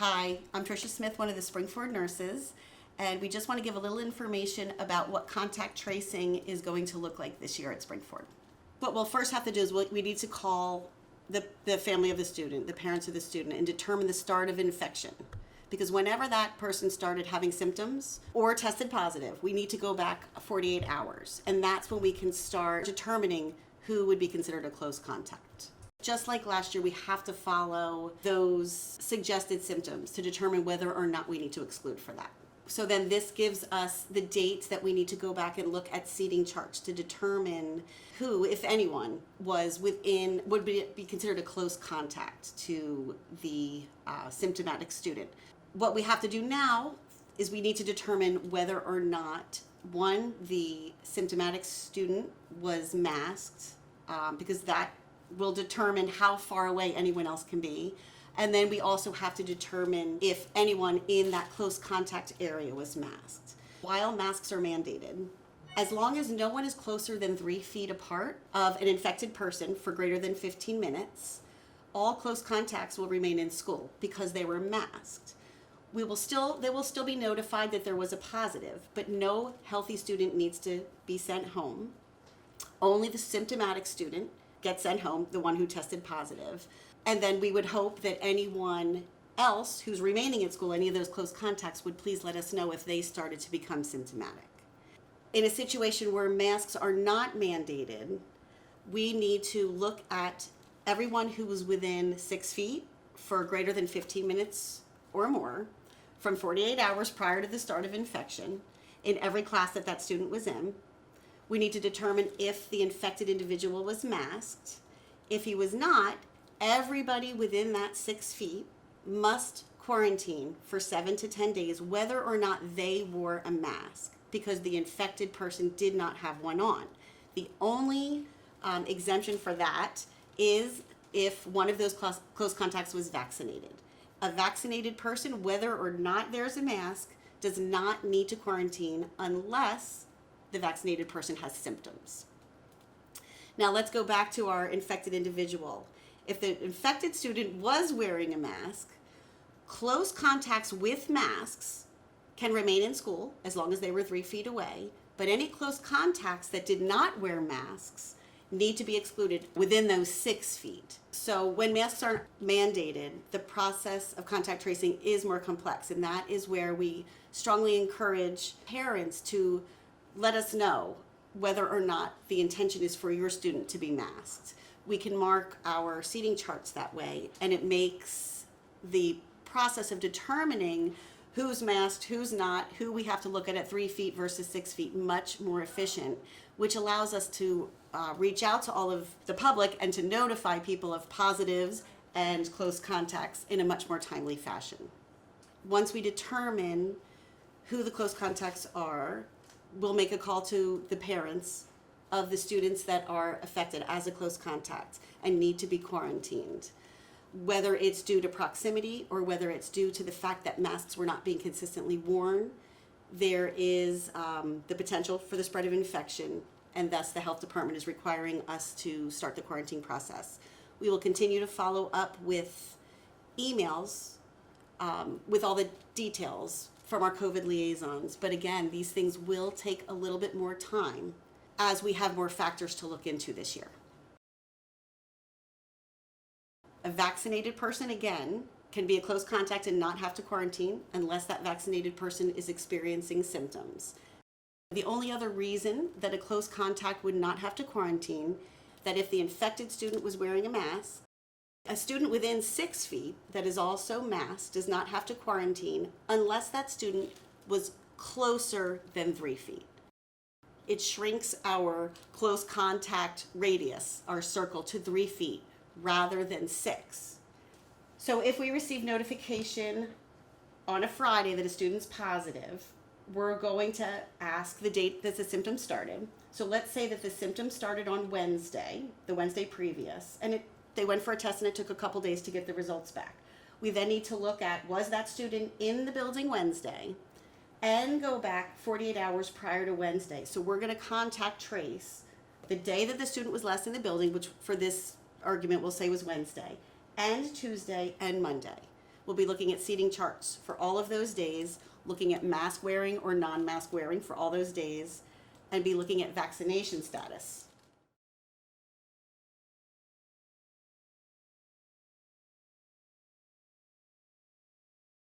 Hi, I'm Tricia Smith, one of the Springford nurses, and we just want to give a little information about what contact tracing is going to look like this year at Springford. What we'll first have to do is we need to call the family of the student, the parents of the student, and determine the start of infection. Because whenever that person started having symptoms or tested positive, we need to go back 48 hours, and that's when we can start determining who would be considered a close contact. Just like last year, we have to follow those suggested symptoms to determine whether or not we need to exclude for that. So then this gives us the dates that we need to go back and look at seating charts to determine who, if anyone, would be considered a close contact to the symptomatic student. What we have to do now is we need to determine whether or not, one, the symptomatic student was masked, because that will determine how far away anyone else can be. And then we also have to determine if anyone in that close contact area was masked. While masks are mandated, as long as no one is closer than 3 feet apart of an infected person for greater than 15 minutes, all close contacts will remain in school because they were masked. They will still be notified that there was a positive, but no healthy student needs to be sent home. Only the symptomatic student gets sent home, the one who tested positive. And then we would hope that anyone else who's remaining at school, any of those close contacts, would please let us know if they started to become symptomatic. In a situation where masks are not mandated, we need to look at everyone who was within 6 feet for greater than 15 minutes or more from 48 hours prior to the start of infection in every class that student was in. We need to determine if the infected individual was masked. If he was not, everybody within that 6 feet must quarantine for 7 to 10 days, whether or not they wore a mask, because the infected person did not have one on. The only exemption for that is if one of those close contacts was vaccinated. A vaccinated person, whether or not there's a mask, does not need to quarantine unless the vaccinated person has symptoms. Now let's go back to our infected individual. If the infected student was wearing a mask, close contacts with masks can remain in school as long as they were 3 feet away, but any close contacts that did not wear masks need to be excluded within those 6 feet. So when masks are mandated, the process of contact tracing is more complex, and that is where we strongly encourage parents to let us know whether or not the intention is for your student to be masked. We can mark our seating charts that way, and it makes the process of determining who's masked, who's not, who we have to look at 3 feet versus 6 feet much more efficient, which allows us to reach out to all of the public and to notify people of positives and close contacts in a much more timely fashion. Once we determine who the close contacts are, we'll make a call to the parents of the students that are affected as a close contact and need to be quarantined. Whether it's due to proximity or whether it's due to the fact that masks were not being consistently worn, there is the potential for the spread of infection, and thus the health department is requiring us to start the quarantine process. We will continue to follow up with emails with all the details from our COVID liaisons. But again, these things will take a little bit more time as we have more factors to look into this year. A vaccinated person, again, can be a close contact and not have to quarantine unless that vaccinated person is experiencing symptoms. The only other reason that a close contact would not have to quarantine, that if the infected student was wearing a mask, a student within 6 feet that is also masked does not have to quarantine unless that student was closer than 3 feet. It shrinks our close contact radius, our circle, to 3 feet rather than 6. So if we receive notification on a Friday that a student's positive, we're going to ask the date that the symptoms started. So let's say that the symptoms started on Wednesday, the Wednesday previous, and they went for a test and it took a couple days to get the results back. We then need to look at, was that student in the building Wednesday, and go back 48 hours prior to Wednesday. So we're going to contact trace the day that the student was last in the building, which for this argument we'll say was Wednesday, and Tuesday and Monday. we'll be looking at seating charts for all of those days, looking at mask wearing or non-mask wearing for all those days, and be looking at vaccination status.